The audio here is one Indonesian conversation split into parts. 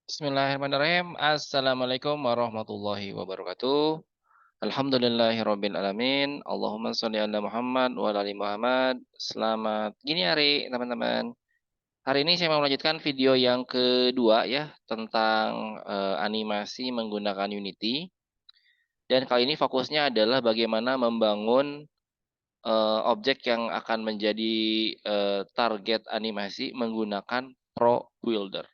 Bismillahirrahmanirrahim. Assalamualaikum warahmatullahi wabarakatuh. Alhamdulillahirabbil alamin. Allahumma shalli ala Muhammad wa ala ali Muhammad. Selamat gini hari, teman-teman. Hari ini saya mau melanjutkan video yang kedua ya, tentang, animasi menggunakan Unity. Dan kali ini fokusnya adalah bagaimana membangun, objek yang akan menjadi, target animasi menggunakan Pro Builder.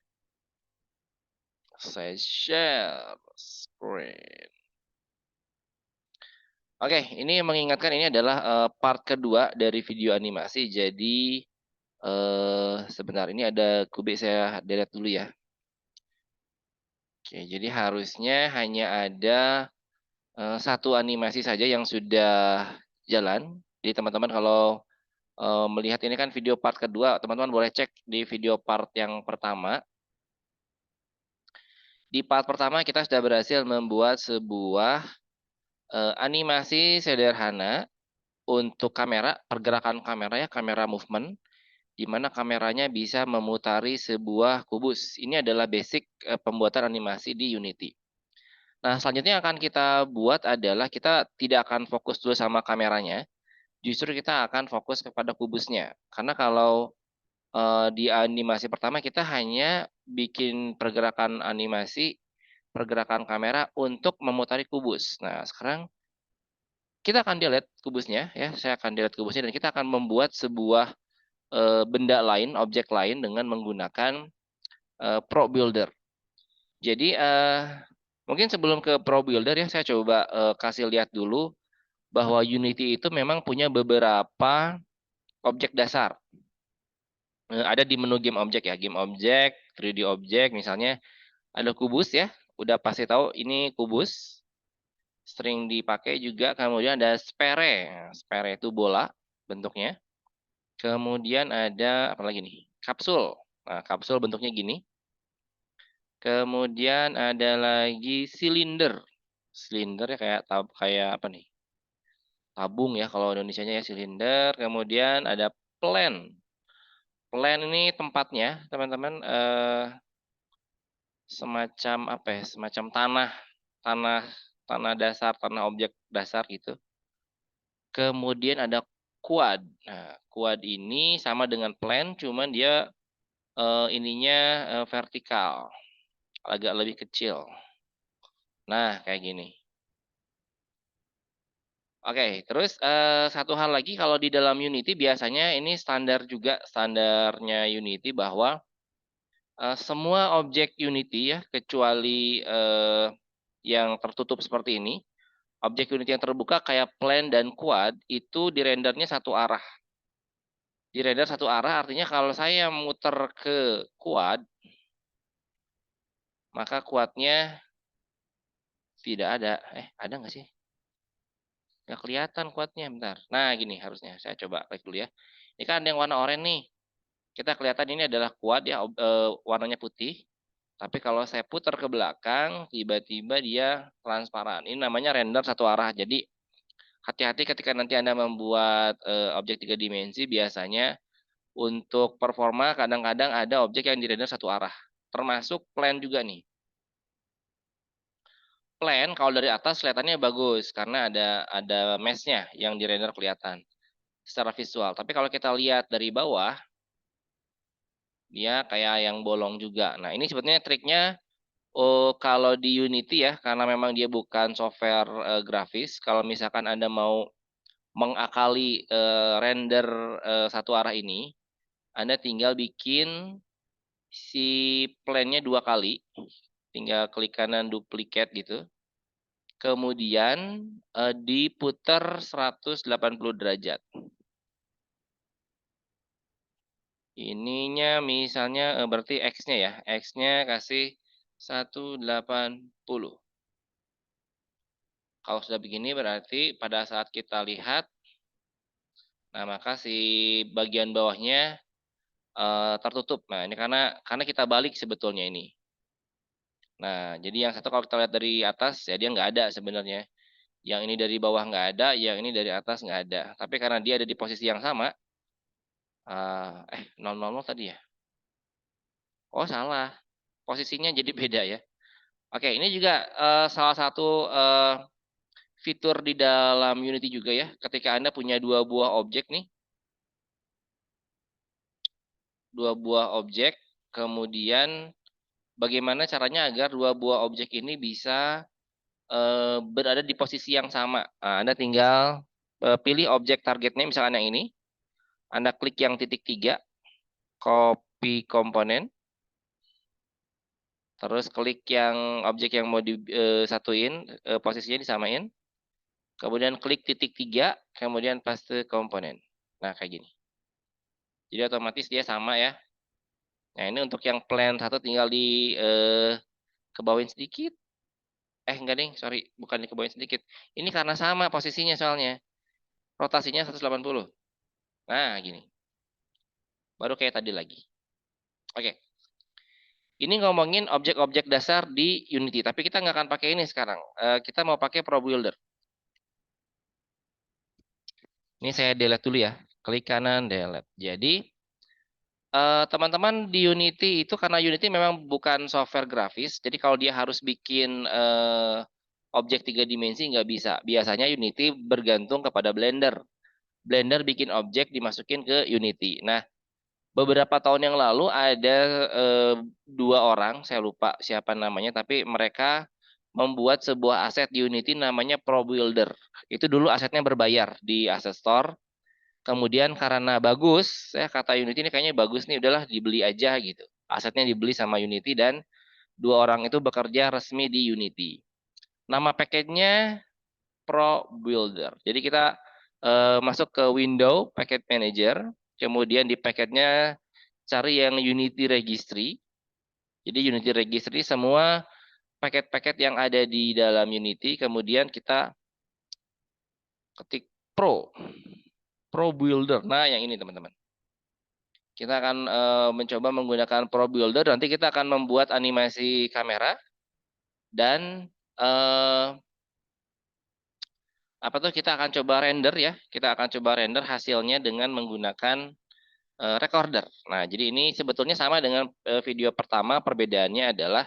Saya share screen. Oke, ini mengingatkan ini adalah, part kedua dari video animasi. Jadi, sebentar ini ada Kube saya delete dulu ya. Oke, jadi harusnya hanya ada, 1 animasi saja yang sudah jalan. Jadi teman-teman kalau, melihat ini kan video part kedua, teman-teman boleh cek di video part yang pertama. Di part pertama kita sudah berhasil membuat sebuah, animasi sederhana untuk kamera, pergerakan kamera ya, kamera movement, di mana kameranya bisa memutari sebuah kubus. Ini adalah basic, pembuatan animasi di Unity. Nah, selanjutnya yang akan kita buat adalah kita tidak akan fokus dulu sama kameranya, justru kita akan fokus kepada kubusnya. Karena kalau, di animasi pertama kita hanya bikin pergerakan animasi, pergerakan kamera untuk memutari kubus. Nah, sekarang kita akan delete kubusnya ya, saya akan delete kubusnya dan kita akan membuat sebuah, benda lain, objek lain dengan menggunakan, Pro Builder. Jadi, mungkin sebelum ke Pro Builder ya, saya coba, kasih lihat dulu bahwa Unity itu memang punya beberapa objek dasar. Ada di menu game objek ya, game objek, 3D objek, misalnya ada kubus ya, udah pasti tahu ini kubus, sering dipakai juga, kemudian ada sphere. Sphere itu bola bentuknya. Kemudian ada apa lagi nih, kapsul. Nah, kapsul bentuknya gini. Kemudian ada lagi silinder. Silinder ya kayak apa nih, tabung ya kalau Indonesianya ya silinder. Kemudian ada plan. Plan ini tempatnya teman-teman, semacam apa ya, semacam tanah tanah tanah dasar, tanah objek dasar gitu. Kemudian ada quad. Nah, quad ini sama dengan plan cuman dia, ininya, vertikal, agak lebih kecil. Nah, kayak gini. Oke, terus, satu hal lagi kalau di dalam Unity biasanya ini standar juga, standarnya Unity bahwa, semua objek Unity ya kecuali, yang tertutup seperti ini, objek Unity yang terbuka kayak plan dan quad itu direndernya satu arah. Dirender satu arah artinya kalau saya muter ke quad, maka quad-nya tidak ada. Ada nggak sih? Nggak kelihatan quad-nya, bentar. Nah gini harusnya, saya coba klik dulu ya. Ini kan ada yang warna oranye nih. Kita kelihatan ini adalah quad ya, warnanya putih, tapi kalau saya putar ke belakang, tiba-tiba dia transparan. Ini namanya render satu arah. Jadi, hati-hati ketika nanti Anda membuat, objek 3 dimensi, biasanya untuk performa kadang-kadang ada objek yang dirender satu arah, termasuk plan juga nih. Plan kalau dari atas kelihatannya bagus, karena ada mesh-nya yang dirender kelihatan secara visual. Tapi kalau kita lihat dari bawah, dia kayak yang bolong juga. Nah, ini sebetulnya triknya, kalau di Unity ya, karena memang dia bukan software, grafis, kalau misalkan Anda mau mengakali, render, satu arah ini, Anda tinggal bikin si plan-nya 2 kali, tinggal klik kanan duplicate gitu, kemudian, diputer 180 derajat. Ininya misalnya, berarti X-nya ya, X-nya kasih 180. Kalau sudah begini berarti pada saat kita lihat, nah maka si bagian bawahnya, tertutup. Nah ini karena kita balik sebetulnya ini. Nah jadi yang satu kalau kita lihat dari atas ya dia nggak ada sebenarnya. Yang ini dari bawah nggak ada, yang ini dari atas nggak ada. Tapi karena dia ada di posisi yang sama, 000 tadi ya? Oh salah, posisinya jadi beda ya. Oke, ini juga salah satu fitur di dalam Unity juga ya. Ketika Anda punya dua buah objek nih, kemudian bagaimana caranya agar dua buah objek ini bisa berada di posisi yang sama. Nah, Anda tinggal pilih objek targetnya, misalnya yang ini. Anda klik yang titik 3, copy komponen. Terus klik yang objek yang mau disatuin, posisinya disamain. Kemudian klik titik 3, kemudian paste komponen. Nah, kayak gini. Jadi otomatis dia sama ya. Nah, ini untuk yang plan 1 tinggal di kebawain sedikit. Enggak ding, sorry, bukan dikebawain sedikit. Ini karena sama posisinya soalnya. Rotasinya 180. Nah, gini. Baru kayak tadi lagi. Oke. Ini ngomongin objek-objek dasar di Unity, tapi kita nggak akan pakai ini sekarang. Kita mau pakai Pro Builder. Ini saya delete dulu ya. Klik kanan, delete. Jadi, teman-teman di Unity itu, karena Unity memang bukan software grafis, jadi kalau dia harus bikin objek 3 dimensi nggak bisa. Biasanya Unity bergantung kepada Blender. Blender bikin objek dimasukin ke Unity. Nah, beberapa tahun yang lalu ada 2 orang, saya lupa siapa namanya, tapi mereka membuat sebuah aset di Unity namanya Pro Builder. Itu dulu asetnya berbayar di Asset Store. Kemudian karena bagus, saya kata Unity ini kayaknya bagus nih, udahlah dibeli aja gitu. Asetnya dibeli sama Unity dan 2 orang itu bekerja resmi di Unity. Nama package-nya Pro Builder. Jadi kita masuk ke Window Package Manager, kemudian di package-nya cari yang Unity Registry. Jadi Unity Registry semua paket-paket yang ada di dalam Unity, kemudian kita ketik Pro Builder. Nah, yang ini teman-teman. Kita akan mencoba menggunakan Pro Builder. Nanti kita akan membuat animasi kamera dan kita akan coba render ya. Kita akan coba render hasilnya dengan menggunakan recorder. Nah, jadi ini sebetulnya sama dengan video pertama. Perbedaannya adalah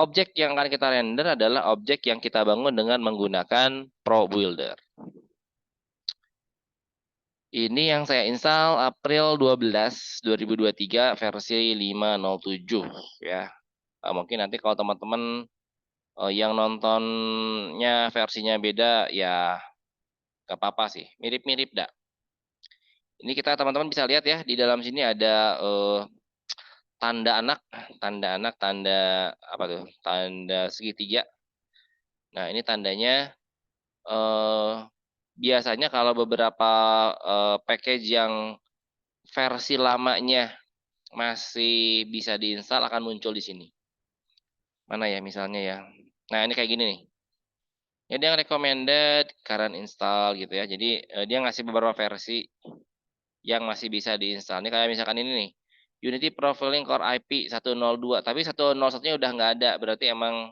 objek yang akan kita render adalah objek yang kita bangun dengan menggunakan Pro Builder. Ini yang saya install April 12, 2023 versi 5.07 ya. Mungkin nanti kalau teman-teman yang nontonnya versinya beda ya gak apa-apa sih. Mirip-mirip dah. Ini kita teman-teman bisa lihat ya di dalam sini ada tanda anak, tanda apa tuh? Tanda segitiga. Nah, ini tandanya biasanya kalau beberapa package yang versi lamanya masih bisa diinstal akan muncul di sini. Mana ya misalnya ya. Nah, ini kayak gini nih. Jadi yang recommended current install gitu ya. Jadi dia ngasih beberapa versi yang masih bisa diinstal. Ini kayak misalkan ini nih. Unity Profiling Core IP 102, tapi 101-nya udah nggak ada, berarti emang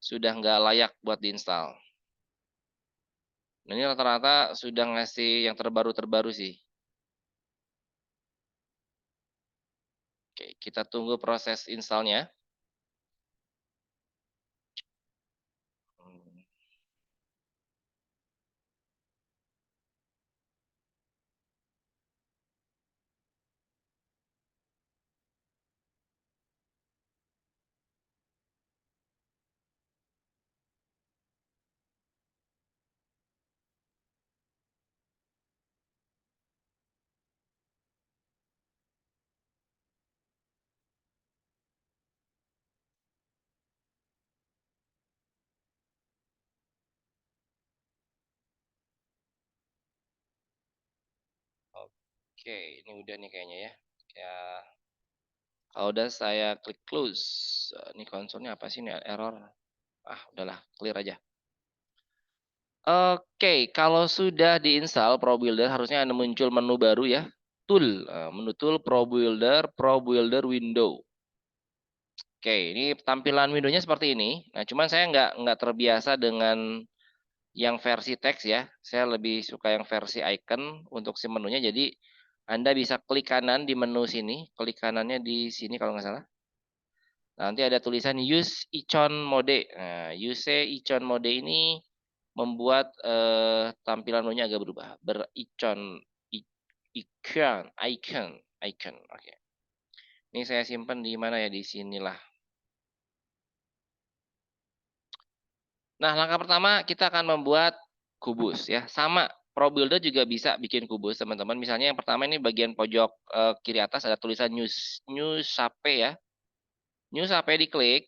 sudah nggak layak buat diinstal. Nah, ini rata-rata sudah ngasih yang terbaru-terbaru sih. Oke, kita tunggu proses installnya. Oke, ini udah nih kayaknya ya. Ya, kalau udah saya klik close. Ini konsolnya apa sih ini error? Udahlah, clear aja. Oke, kalau sudah diinstal Pro Builder harusnya ada muncul menu baru ya. Tool, menu tool Pro Builder window. Oke, ini tampilan windownya seperti ini. Nah, cuman saya nggak terbiasa dengan yang versi teks ya. Saya lebih suka yang versi icon untuk si menunya. Jadi Anda bisa klik kanan di menu sini, klik kanannya di sini kalau nggak salah. Nanti ada tulisan use icon mode. Nah, use icon mode ini membuat tampilan menu-nya agak berubah. Bericon, icon. Oke. Ini saya simpan di mana ya? Di sinilah. Nah, langkah pertama kita akan membuat kubus ya. Sama, ProBuilder juga bisa bikin kubus, teman-teman. Misalnya yang pertama ini bagian pojok kiri atas ada tulisan new SAP ya. New SAP diklik.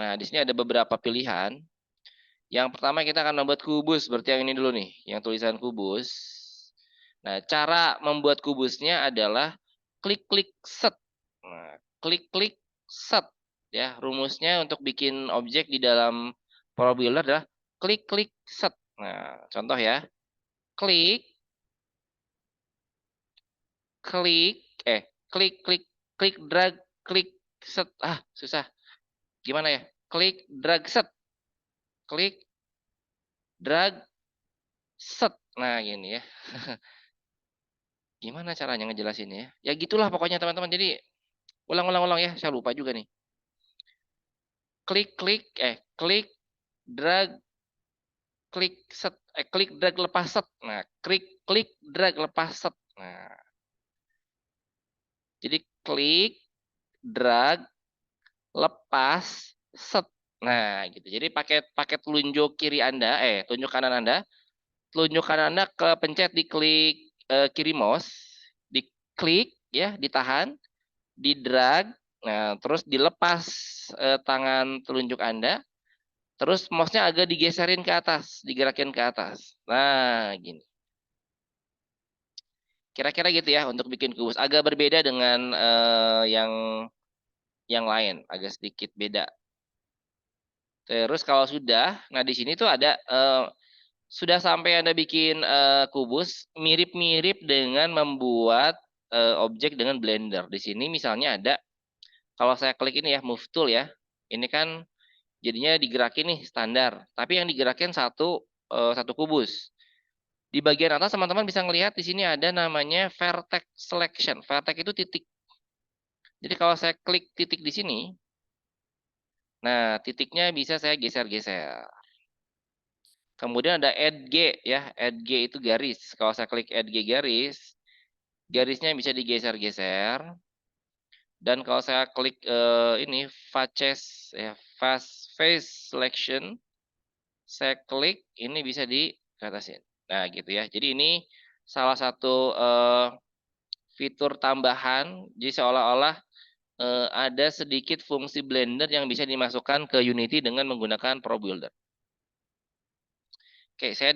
Nah, di sini ada beberapa pilihan. Yang pertama kita akan membuat kubus seperti yang ini dulu nih, yang tulisan kubus. Nah, cara membuat kubusnya adalah klik-klik set. Nah, klik-klik set ya. Rumusnya untuk bikin objek di dalam ProBuilder adalah klik-klik set. Nah, contoh ya. Klik, klik, klik, klik, klik, drag, klik, set. Ah, susah. Gimana ya? Klik, drag, set. Klik, drag, set. Nah, gini ya. Gimana caranya ngejelasinnya ya? Ya gitulah pokoknya teman-teman. Jadi ulang ya. Saya lupa juga nih. Klik, klik, klik, drag, klik, set. Klik, drag, lepas, set. Nah, klik, klik, drag, lepas, set. Nah, jadi klik, drag, lepas, set. Nah, gitu. Jadi pakai pakai telunjuk kiri Anda, telunjuk kanan Anda. Telunjuk kanan Anda kepencet di klik kiri mouse, diklik ya, ditahan, di drag, nah terus dilepas tangan telunjuk Anda, terus mouse-nya agak digeserin ke atas, digerakin ke atas. Nah, gini. Kira-kira gitu ya untuk bikin kubus. Agak berbeda dengan yang lain, agak sedikit beda. Terus kalau sudah, nah di sini tuh ada sudah sampai Anda bikin kubus mirip-mirip dengan membuat objek dengan Blender. Di sini misalnya ada, kalau saya klik ini ya, move tool ya. Ini kan jadinya digerakin nih standar. Tapi yang digerakin satu kubus. Di bagian atas teman-teman bisa ngelihat di sini ada namanya vertex selection. Vertex itu titik. Jadi kalau saya klik titik di sini, nah titiknya bisa saya geser-geser. Kemudian ada add G ya, add G itu garis. Kalau saya klik add G garis, garisnya bisa digeser-geser. Dan kalau saya klik ini face selection, saya klik ini bisa diatasin. Nah, gitu ya. Jadi ini salah satu fitur tambahan. Jadi seolah-olah ada sedikit fungsi Blender yang bisa dimasukkan ke Unity dengan menggunakan ProBuilder. Oke, saya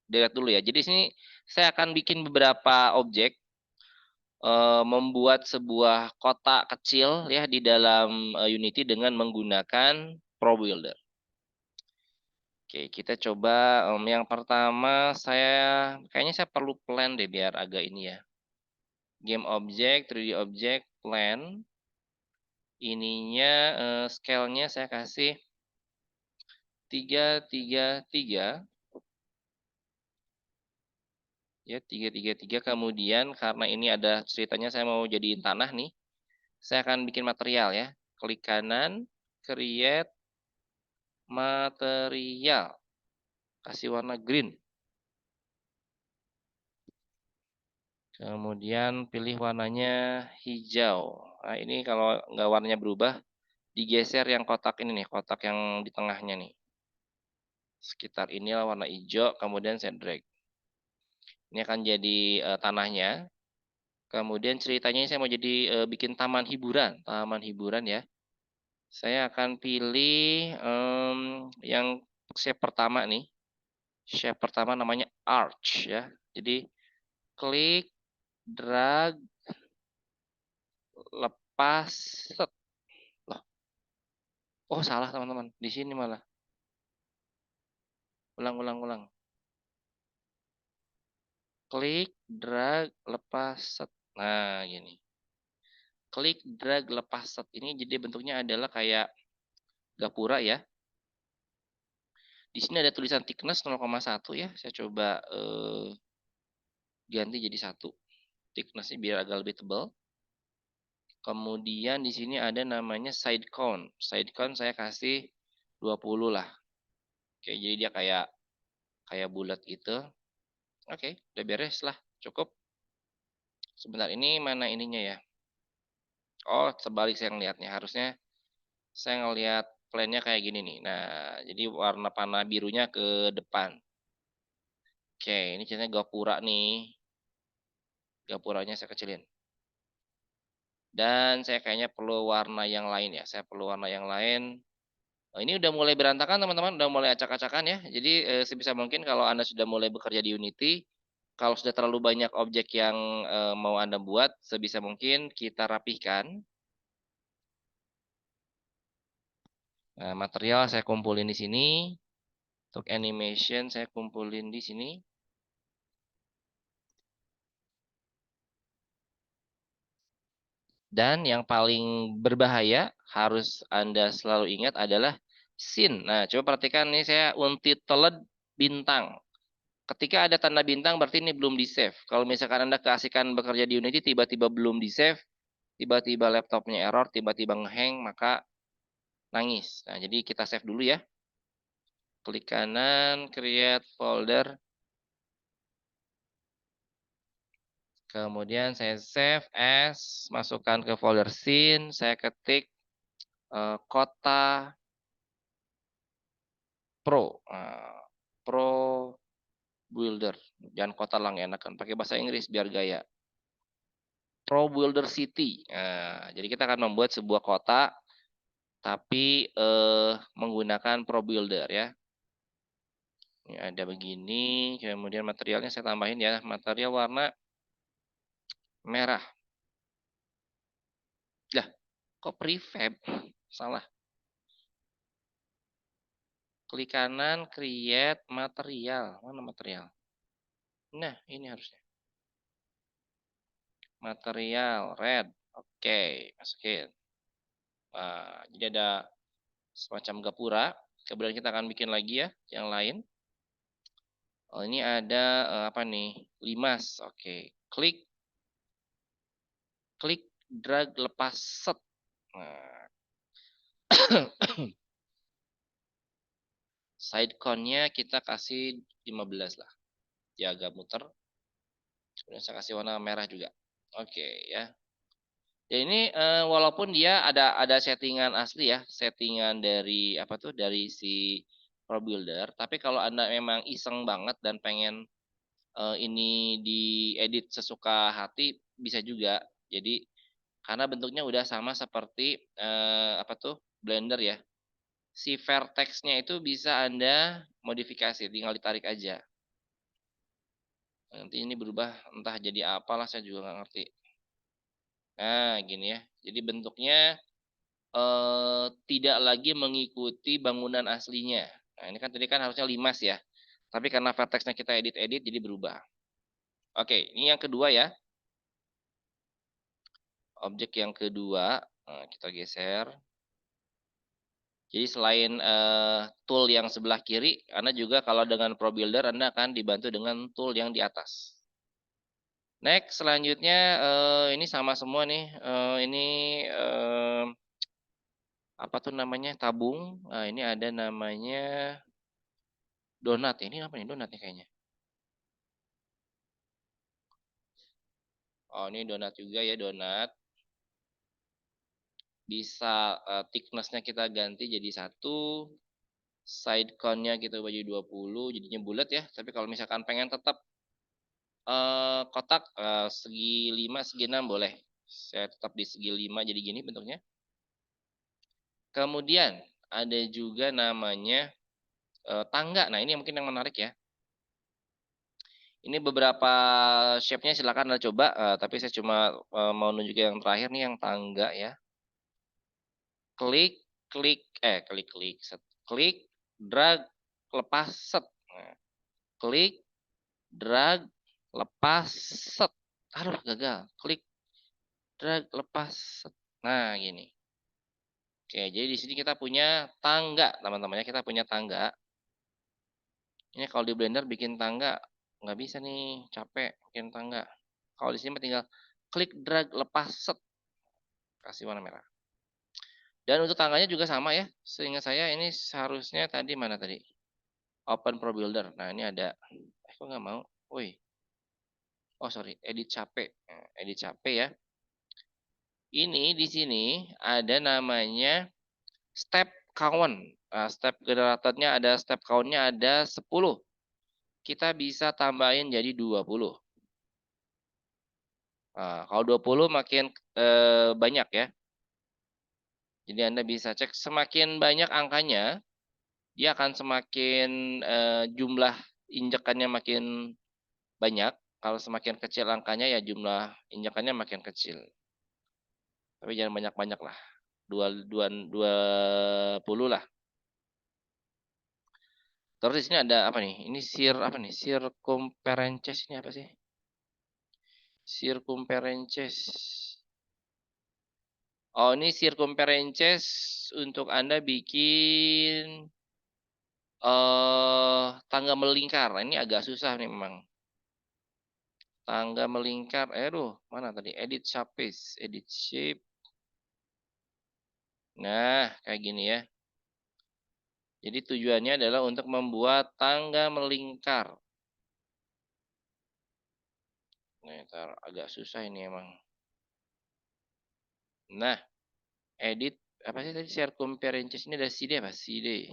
lihat dulu ya. Jadi sini saya akan bikin beberapa objek, membuat sebuah kotak kecil ya di dalam Unity dengan menggunakan ProBuilder. Oke, kita coba yang pertama kayaknya saya perlu plan deh biar agak ini ya. Game object, 3D object, plan. Ininya scale-nya saya kasih 333. Ya, 333. Kemudian karena ini ada ceritanya saya mau jadiin tanah nih. Saya akan bikin material ya. Klik kanan, create material. Kasih warna green. Kemudian pilih warnanya hijau. Nah, ini kalau nggak warnanya berubah, digeser yang kotak ini nih, kotak yang di tengahnya nih. Sekitar inilah warna hijau, kemudian saya drag. Ini akan jadi tanahnya. Kemudian ceritanya saya mau jadi bikin taman hiburan ya. Saya akan pilih yang shape pertama nih. Shape pertama namanya arch ya. Jadi klik, drag, lepas, set. Loh. Oh, salah teman-teman. Di sini malah. Ulang. Klik, drag, lepas, set. Nah, gini. Klik, drag, lepas, set. Ini jadi bentuknya adalah kayak gapura ya. Di sini ada tulisan thickness 0,1 ya. Saya coba ganti jadi 1. Thicknessnya biar agak lebih tebal. Kemudian di sini ada namanya side count. Side count saya kasih 20 lah. Oke, jadi dia kayak bulat gitu. Oke, udah beres lah, cukup. Sebentar, ini mana ininya ya? Oh, sebalik saya ngelihatnya. Harusnya saya ngelihat plannya kayak gini nih. Nah, jadi warna panah birunya ke depan. Oke, ini ceritanya gapura nih. Gapuranya saya kecilin. Dan saya kayaknya perlu warna yang lain ya. Saya perlu warna yang lain. Oh, ini udah mulai berantakan teman-teman, udah mulai acak-acakan ya. Jadi sebisa mungkin kalau Anda sudah mulai bekerja di Unity, kalau sudah terlalu banyak objek yang mau Anda buat, sebisa mungkin kita rapihkan. Nah, material saya kumpulin di sini. Untuk animation saya kumpulin di sini. Dan yang paling berbahaya harus Anda selalu ingat adalah scene. Nah, coba perhatikan nih saya untitled bintang. Ketika ada tanda bintang berarti ini belum di-save. Kalau misalkan Anda keasikan bekerja di Unity tiba-tiba belum di-save, tiba-tiba laptopnya error, tiba-tiba ngehang, maka nangis. Nah, jadi kita save dulu ya. Klik kanan, create folder. Kemudian saya save as, masukkan ke folder scene, saya ketik kota Pro. Pro Builder. Jangan kota lang enakan, pakai bahasa Inggris biar gaya. Pro Builder City. Nah, jadi kita akan membuat sebuah kota tapi menggunakan Pro Builder ya. Ini ada begini, kemudian materialnya saya tambahin ya, material warna merah. Lah, kok prefab? Salah. Klik kanan, create material. Mana material? Nah, ini harusnya. Material red. Oke, masukin. Nah, jadi ada semacam gapura. Kemudian kita akan bikin lagi ya, yang lain. Oh, ini ada apa nih? Limas. Oke. Klik, drag, lepas, set. Nah, side count-nya kita kasih 15 lah. Ya agak muter. Kemudian saya kasih warna merah juga. Oke ya. Ya ini walaupun dia ada settingan asli ya, settingan dari apa tuh dari si Pro Builder, tapi kalau Anda memang iseng banget dan pengen ini diedit sesuka hati bisa juga. Jadi karena bentuknya udah sama seperti apa tuh Blender ya. Si vertex-nya itu bisa Anda modifikasi, tinggal ditarik aja. Nanti ini berubah entah jadi apalah saya juga nggak ngerti. Nah, gini ya. Jadi bentuknya tidak lagi mengikuti bangunan aslinya. Nah, ini kan tadi kan harusnya limas ya. Tapi karena vertexnya kita edit-edit jadi berubah. Oke, ini yang kedua ya. Objek yang kedua, kita geser. Jadi selain tool yang sebelah kiri, Anda juga kalau dengan Pro Builder Anda akan dibantu dengan tool yang di atas. Next, selanjutnya ini sama semua nih. Ini apa tuh namanya? Tabung. Nah, ini ada namanya donat. Ini apa nih donat nih kayaknya? Oh, ini donat juga ya, donat. Bisa thickness-nya kita ganti jadi 1. Side count-nya kita ubah jadi 20, jadinya bulat ya. Tapi kalau misalkan pengen tetap kotak segi 5, segi 6 boleh. Saya tetap di segi 5 jadi gini bentuknya. Kemudian ada juga namanya tangga. Nah, ini mungkin yang menarik ya. Ini beberapa shape-nya silakan Anda coba, tapi saya cuma mau nunjukin yang terakhir nih yang tangga ya. Klik, set. Klik, drag, lepas, set. Nah, klik, drag, lepas, set. Aduh, gagal. Klik, drag, lepas, set. Nah, gini. Oke, jadi di sini kita punya tangga, teman-teman ya. Kita punya tangga. Ini kalau di Blender bikin tangga nggak bisa nih, capek bikin tangga. Kalau di sini tinggal klik, drag, lepas, set. Kasih warna merah. Dan untuk tangganya juga sama ya. Seingat saya ini seharusnya tadi mana tadi? Open Pro Builder. Nah, ini ada. Kok nggak mau? Woi. Oh, sorry. Edit capek. Nah, edit capek ya. Ini di sini ada namanya step count. Nah, step generatornya ada step count-nya ada 10. Kita bisa tambahin jadi 20. Nah, kalau 20 makin banyak ya. Jadi Anda bisa cek semakin banyak angkanya, dia akan semakin jumlah injekannya makin banyak. Kalau semakin kecil angkanya ya jumlah injekannya makin kecil. Tapi jangan banyak-banyak lah. 20 lah. Terus di sini ada apa nih? Ini apa nih? Circumference ini apa sih? Circumference. Oh, ini circumference untuk Anda bikin tangga melingkar. Ini agak susah nih memang. Tangga melingkar. Aduh, mana tadi? Edit surface, edit shape. Nah, kayak gini ya. Jadi tujuannya adalah untuk membuat tangga melingkar. Nah, agak susah ini emang. Nah, edit apa sih tadi circumference ini ada CD apa? CD.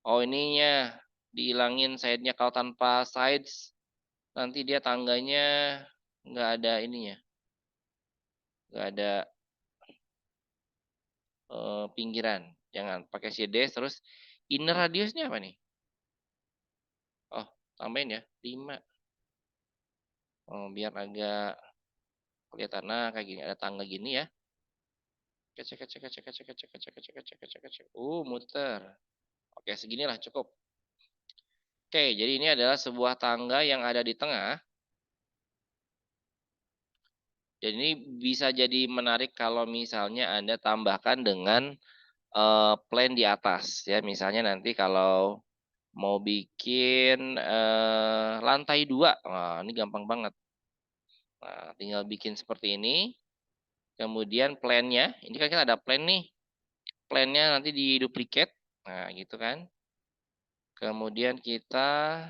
Oh, ininya dihilangin side-nya kalau tanpa sides nanti dia tangganya nggak ada ininya. Nggak ada pinggiran. Jangan pakai CD terus inner radiusnya apa nih? Oh, tambahin ya 5. Oh, biar agak kelihatan. Nah, kayak gini ada tangga gini ya. Cek cek cek cek cek cek cek cek cek cek cek cek. Muter. Oke, seginilah cukup. Oke, jadi ini adalah sebuah tangga yang ada di tengah. Dan ini bisa jadi menarik kalau misalnya Anda tambahkan dengan plan di atas ya. Misalnya nanti kalau mau bikin lantai 2. Wah, ini gampang banget. Nah, tinggal bikin seperti ini. Kemudian plan-nya, ini kan kita ada plan nih. Plan-nya nanti di duplicate. Nah, gitu kan. Kemudian kita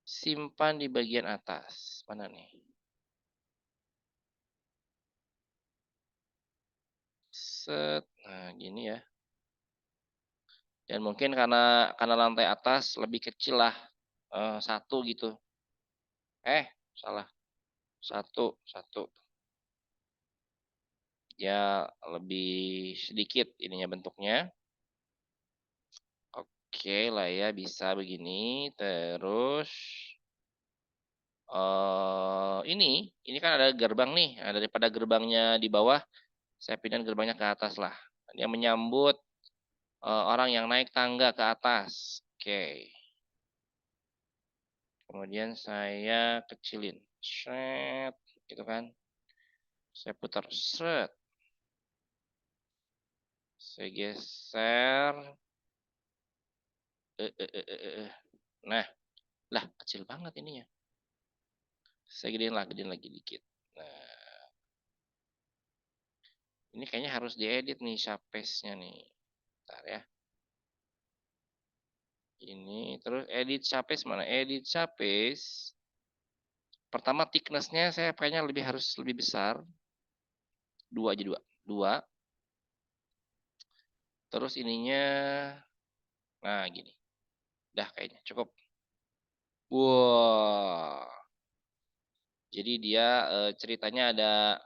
simpan di bagian atas. Mana nih? Set. Nah, gini ya. Dan mungkin karena lantai atas lebih kecil lah. Satu gitu. Salah. Satu. Ya, lebih sedikit ininya bentuknya. Oke lah ya, bisa begini. Terus ini kan ada gerbang nih. Nah, daripada gerbangnya di bawah, saya pindahin gerbangnya ke atas lah. Dia menyambut orang yang naik tangga ke atas. Oke. Kemudian saya kecilin. Set, gitu kan. Saya putar. Set. Saya geser. Nah, lah kecil banget ininya. Saya gedein lagi dikit. Nah, ini kayaknya harus diedit nih surface-nya nih. Bentar ya. Ini terus edit surface mana? Edit surface. Pertama thickness-nya saya kayaknya harus lebih besar. 2 aja 2. 2. Terus ininya nah gini. Dah kayaknya cukup. Wow. Jadi dia ceritanya ada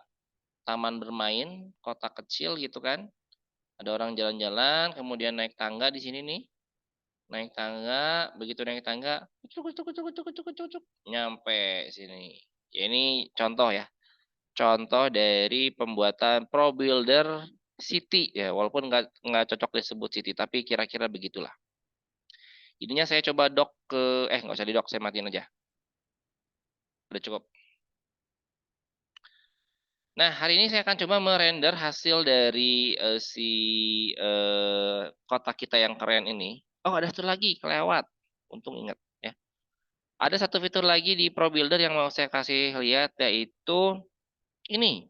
taman bermain, kota kecil gitu kan. Ada orang jalan-jalan, kemudian naik tangga di sini nih. Naik tangga, begitu naik tangga, nyampe sini. Ya, ini contoh ya. Contoh dari pembuatan Pro Builder City ya, walaupun nggak cocok disebut City, tapi kira-kira begitulah. Ininya saya coba dock ke, nggak usah di dock, saya matiin aja. Udah cukup. Nah, hari ini saya akan coba merender hasil dari si kotak kita yang keren ini. Oh, ada satu lagi kelewat. Untung ingat ya. Ada satu fitur lagi di Pro Builder yang mau saya kasih lihat yaitu ini.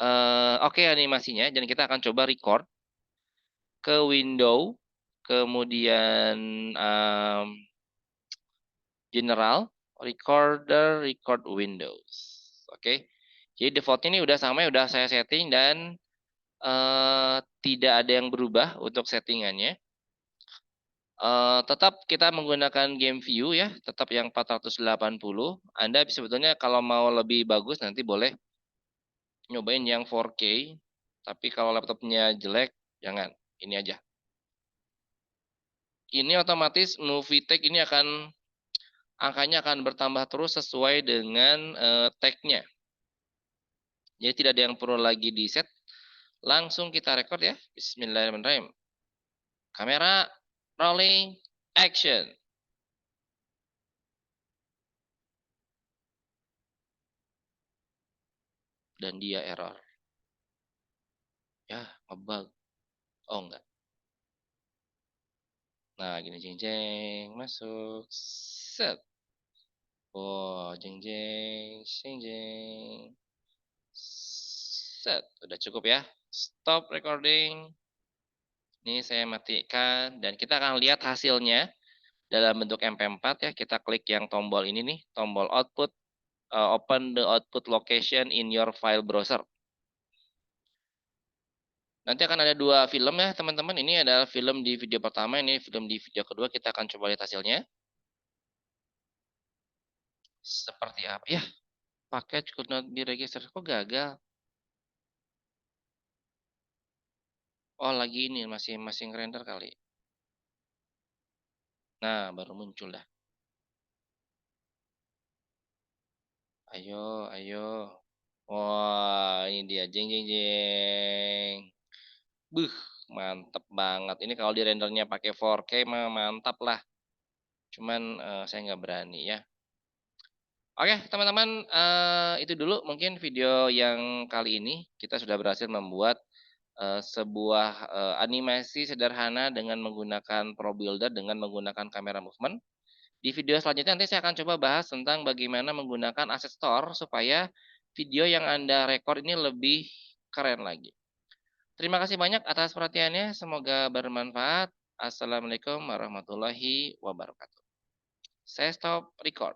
Oke animasinya dan kita akan coba record ke window, kemudian, general, recorder, record windows. Oke. Jadi default ini udah sama, udah saya setting dan, tidak ada yang berubah untuk settingannya. Tetap kita menggunakan game view ya, tetap yang 480. Anda sebetulnya kalau mau lebih bagus nanti boleh nyobain yang 4K, tapi kalau laptopnya jelek jangan, ini aja. Ini otomatis movie tag ini angkanya akan bertambah terus sesuai dengan, tag-nya. Jadi tidak ada yang perlu lagi di-set, langsung kita record ya. Bismillahirrahmanirrahim. Kamera, rolling, action. Dan dia error. Ya, ngebug. Oh enggak. Nah, gini jeng jeng, masuk. Set. Oh, jeng jeng, jeng jeng. Set. Udah cukup ya. Stop recording. Ini saya matikan dan kita akan lihat hasilnya dalam bentuk MP4 ya. Kita klik yang tombol ini nih, tombol output. Open the output location in your file browser. Nanti akan ada 2 film ya teman-teman. Ini adalah film di video pertama, ini film di video kedua. Kita akan coba lihat hasilnya. Seperti apa? Ya, package could not be registered. Kok gagal? Oh, lagi ini masih ngerender kali. Nah, baru muncul dah. Ayo, ayo. Wah, ini dia. Jeng jeng jeng. Buh, mantep banget. Ini kalau di rendernya pakai 4K mah mantap lah. Cuman saya nggak berani ya. Oke, teman-teman, itu dulu mungkin video yang kali ini. Kita sudah berhasil membuat, sebuah, animasi sederhana dengan menggunakan ProBuilder dengan menggunakan kamera movement. Di video selanjutnya nanti saya akan coba bahas tentang bagaimana menggunakan Asset Store supaya video yang Anda rekod ini lebih keren lagi. Terima kasih banyak atas perhatiannya, semoga bermanfaat. Assalamualaikum warahmatullahi wabarakatuh. Saya stop record.